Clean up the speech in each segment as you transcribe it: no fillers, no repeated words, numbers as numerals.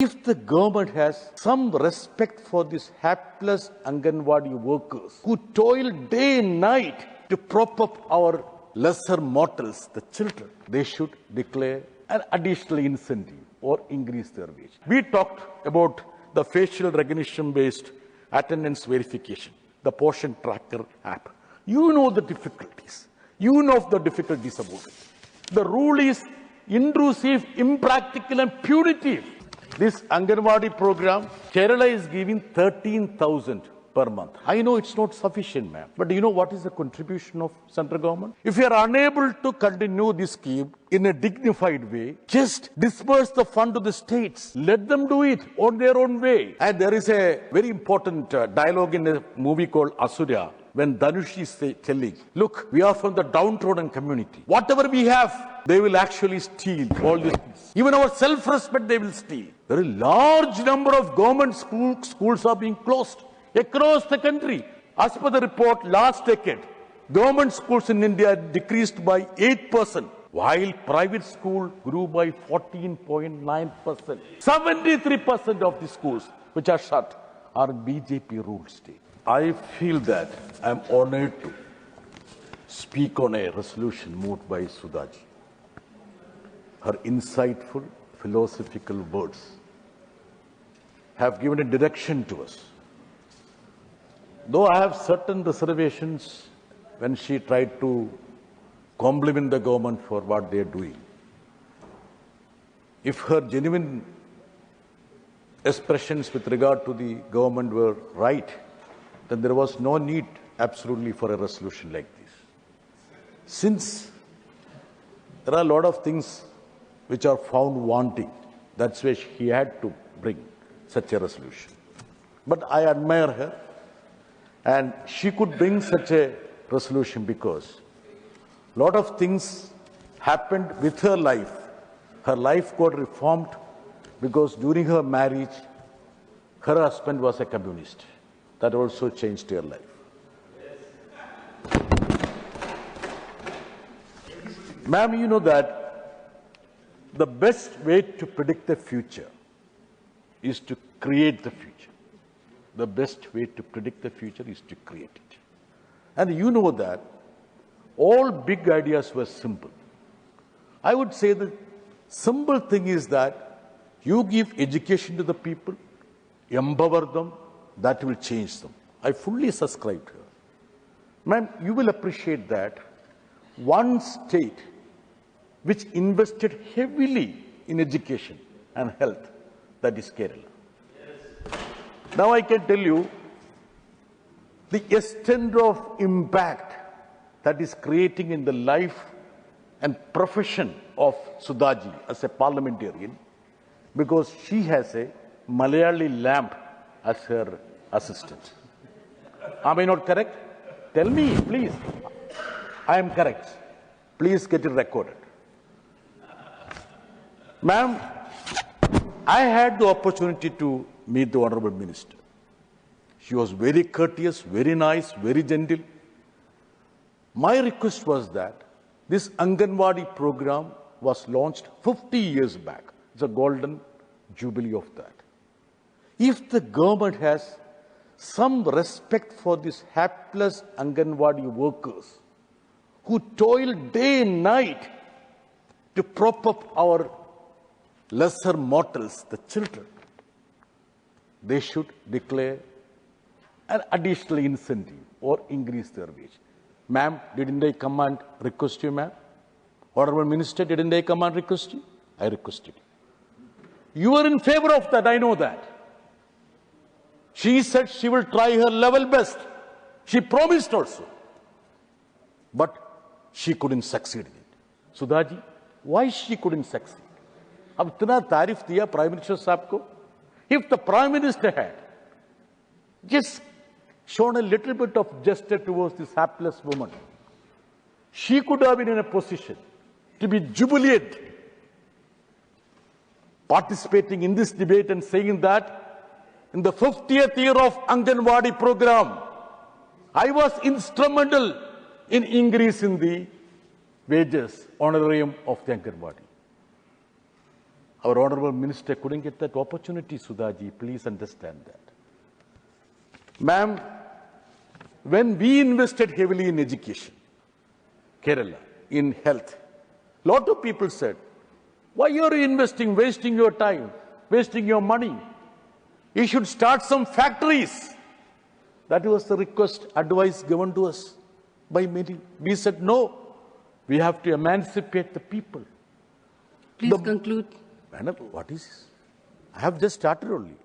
If the government has some respect for these hapless Anganwadi workers who toil day and night to prop up our lesser mortals, the children, they should declare an additional incentive or increase their wage. We talked about the facial recognition-based attendance verification, the portion tracker app. You know the difficulties. You know the difficulties about it. The rule is intrusive, impractical, and punitive. This Anganwadi program, Kerala is giving 13,000 per month. I know it's not sufficient, ma'am. But do you know what is the contribution of central government? If you are unable to continue this scheme in a dignified way, just disperse the fund to the states. Let them do it on their own way. And there is a very important dialogue in a movie called Asura, when Dhanush is telling, look, we are from the downtrodden community. Whatever we have, they will actually steal all this. Even our self-respect, they will steal. Very large number of government schools are being closed across the country. As per the report, last decade, government schools in India decreased by 8%, while private schools grew by 14.9%. 73% of the schools which are shut are BJP-ruled states. I feel that I am honored to speak on a resolution moved by Sudhaji. Her insightful, philosophical words have given a direction to us. Though I have certain reservations when she tried to compliment the government for what they are doing, if her genuine expressions with regard to the government were right, then there was no need absolutely for a resolution like this. Since there are a lot of things which are found wanting, that's why he had to bring such a resolution. But I admire her, and she could bring such a resolution because a lot of things happened with her life. Her life got reformed because during her marriage, her husband was a communist. That also changed her life. Ma'am, you know that the best way to predict the future is to create the future. The best way to predict the future is to create it. And you know that all big ideas were simple. I would say the simple thing is that you give education to the people, empower them, that will change them. I fully subscribe to her. Ma'am, you will appreciate that one state which invested heavily in education and health, that is Kerala. Yes. Now I can tell you the extent of impact that is creating in the life and profession of Sudhaji as a parliamentarian, because she has a Malayali lamp as her assistant. Am I not correct? Tell me, please. I am correct. Please get it recorded. Ma'am, I had the opportunity to meet the Honorable Minister. She was very courteous, very nice, very gentle. My request was that this Anganwadi program was launched 50 years back. It's a golden jubilee of that. If the government has some respect for these hapless Anganwadi workers who toil day and night to prop up our lesser mortals, the children, they should declare an additional incentive or increase their wage. Ma'am, didn't I come and request you, ma'am? Honorable Minister, didn't I come and request you? I requested you. You are in favor of that, I know that. She said she will try her level best. She promised also. But she couldn't succeed in it. Sudhaji, why she couldn't succeed? अब इतना तारीफ दिया prime minister साहब को. If the Prime Minister had just shown a little bit of gesture towards this hapless woman, she could have been in a position to be jubilant, participating in this debate and saying that in the 50th year of Anganwadi program, I was instrumental in increasing the wages, honorarium of the Anganwadi. Our Honorable Minister couldn't get that opportunity, Sudhaji. Please understand that. Ma'am, when we invested heavily in education, Kerala, in health, a lot of people said, why are you investing, wasting your time, wasting your money? You should start some factories. That was the request, advice given to us by many. We said, no, we have to emancipate the people. Please conclude. Madam, what is this? I have just started only.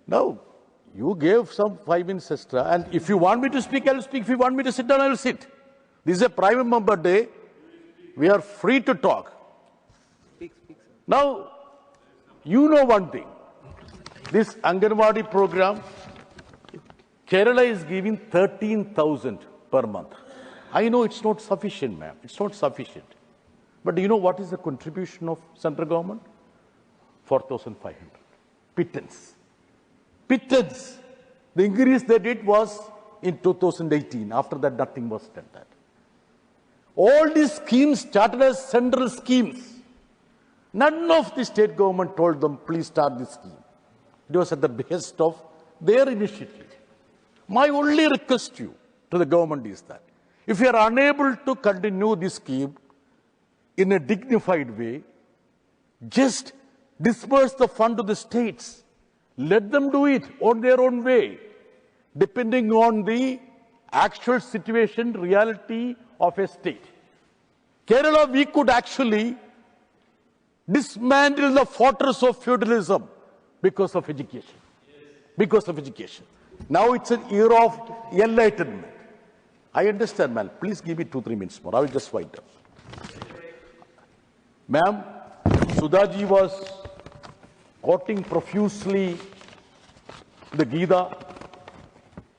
Now, you gave some 5 minutes extra, and if you want me to speak, I'll speak. If you want me to sit down, I'll sit. This is a private member day. We are free to talk. Speak, sir. Now, you know one thing. This Anganwadi program, Kerala is giving 13,000 per month. I know it's not sufficient, ma'am. It's not sufficient. But do you know what is the contribution of central government? 4,500. Pittance. Pittance. The increase they did was in 2018. After that, nothing was done. All these schemes started as central schemes. None of the state government told them, please start this scheme. It was at the behest of their initiative. My only request to the government is that if you are unable to continue this scheme in a dignified way, just disperse the fund to the states. Let them do it on their own way, depending on the actual situation, reality of a state. Kerala, we could actually dismantle the fortress of feudalism because of education. Because of education. Now it's an era of enlightenment. I understand, ma'am. Please give me 2-3 minutes more. I will just wind up. Ma'am, Sudhaji was quoting profusely the Gita.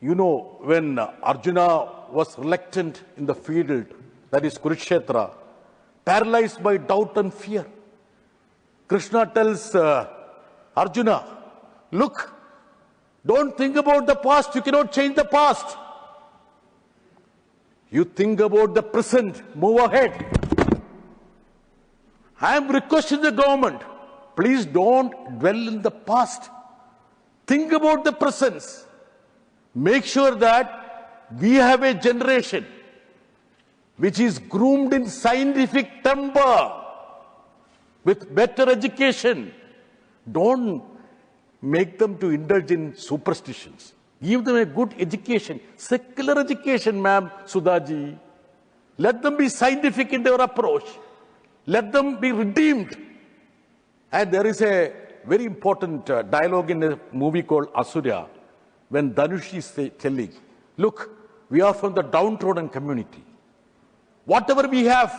You know, when Arjuna was reluctant in the field, that is Kurukshetra, paralyzed by doubt and fear, Krishna tells Arjuna, look, don't think about the past. You cannot change the past. You think about the present. Move ahead. I am requesting the government, please don't dwell in the past. Think about the present. Make sure that we have a generation which is groomed in scientific temper, with better education. Don't make them to indulge in superstitions. Give them a good education, secular education, ma'am, Sudhaji. Let them be scientific in their approach. Let them be redeemed. And there is a very important dialogue in a movie called Asura, when Dhanush is telling, look, we are from the downtrodden community. Whatever we have,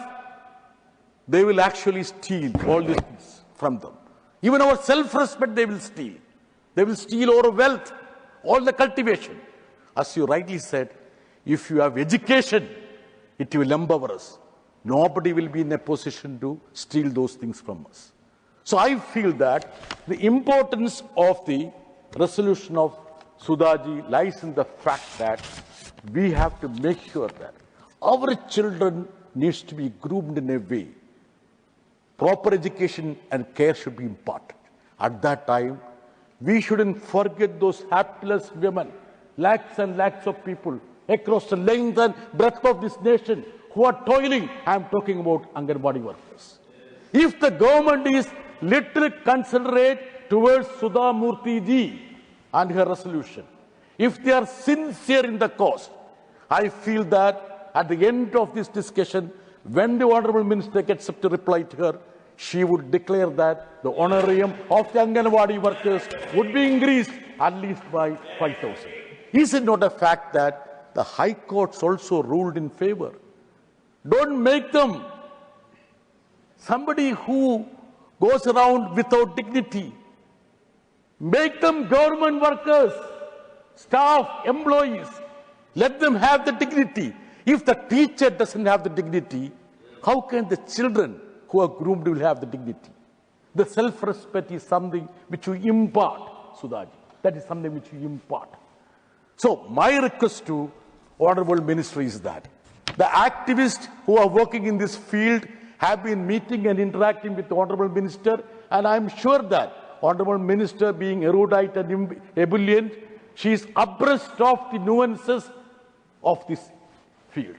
they will actually steal all these things from them. Even our self-respect they will steal. They will steal our wealth, all the cultivation. As you rightly said, if you have education, it will empower us. Nobody will be in a position to steal those things from us. So I feel that the importance of the resolution of Sudhaji lies in the fact that we have to make sure that our children needs to be groomed in a way. Proper education and care should be imparted. At that time, we shouldn't forget those hapless women, lakhs and lakhs of people across the length and breadth of this nation who are toiling. I am talking about Anganwadi workers. If the government is little considerate towards Sudha Murthy ji and her resolution, if they are sincere in the cause, I feel that at the end of this discussion, when the Honorable Minister gets up to reply to her, she would declare that the honorarium of the Anganwadi workers would be increased at least by 5,000. Is it not a fact that the High Courts also ruled in favor? Don't make them somebody who goes around without dignity. Make them government workers, staff, employees. Let them have the dignity. If the teacher doesn't have the dignity, how can the children who are groomed will have the dignity? The self-respect is something which you impart, Sudhaji. That is something which you impart. So my request to Honorable Minister is that the activists who are working in this field have been meeting and interacting with the Honorable Minister, and I'm sure that Honorable Minister, being erudite and ebullient, she is abreast of the nuances of this field.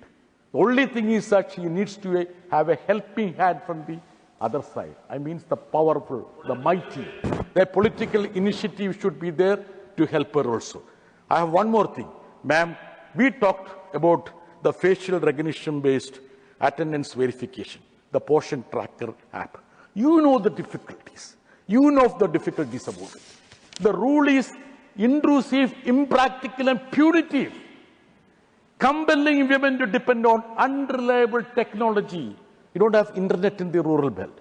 The only thing is that she needs to have a helping hand from the other side. I mean, the powerful, the mighty. The political initiative should be there to help her also. I have one more thing. Ma'am, we talked about the facial recognition-based attendance verification, the portion tracker app. You know the difficulties. You know the difficulties about it. The rule is intrusive, impractical, and punitive, compelling women to depend on unreliable technology. You don't have internet in the rural belt.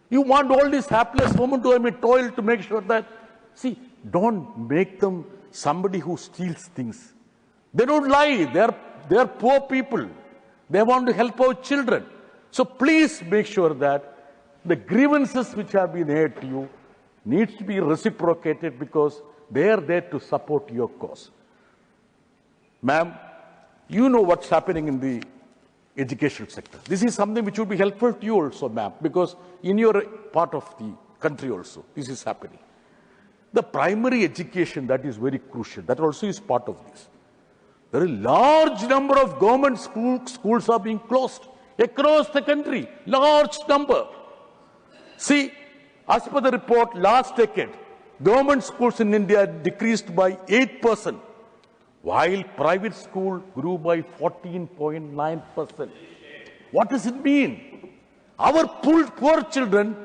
You want all these hapless women to have a toil to make sure that, see, don't make them somebody who steals things. They don't lie. They're poor people. They want to help our children. So please make sure that the grievances which have been aired to you needs to be reciprocated, because they are there to support your cause. Ma'am, you know what's happening in the educational sector. This is something which would be helpful to you also, ma'am, because in your part of the country also, this is happening. The primary education, that is very crucial. That also is part of this. There are a large number of government schools are being closed across the country. Large number. See, as per the report, last decade, government schools in India decreased by 8%, while private school grew by 14.9%. What does it mean? Our poor children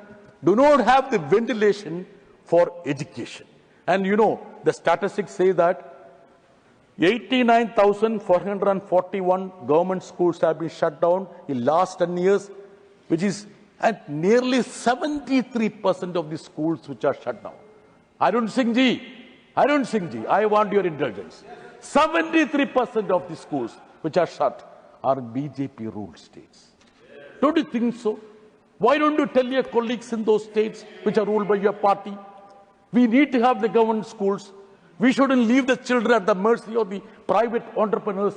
do not have the ventilation for education. And you know, the statistics say that 89,441 government schools have been shut down in last 10 years, which is at nearly 73% of the schools which are shut down. Arun Singh ji, I want your indulgence. 73% of the schools which are shut are in BJP-ruled states. Don't you think so? Why don't you tell your colleagues in those states which are ruled by your party? We need to have the government schools. We shouldn't leave the children at the mercy of the private entrepreneurs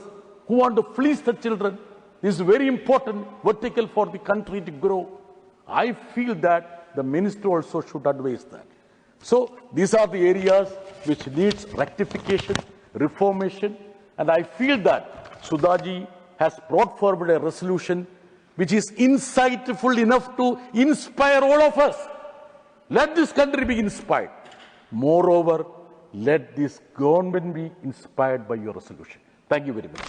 who want to fleece the children. This is very important vertical for the country to grow. I feel that the minister also should advise that. So these are the areas which needs rectification, reformation, and I feel that Sudhaji has brought forward a resolution which is insightful enough to inspire all of us. Let this country be inspired. Moreover, let this government be inspired by your resolution. Thank you very much.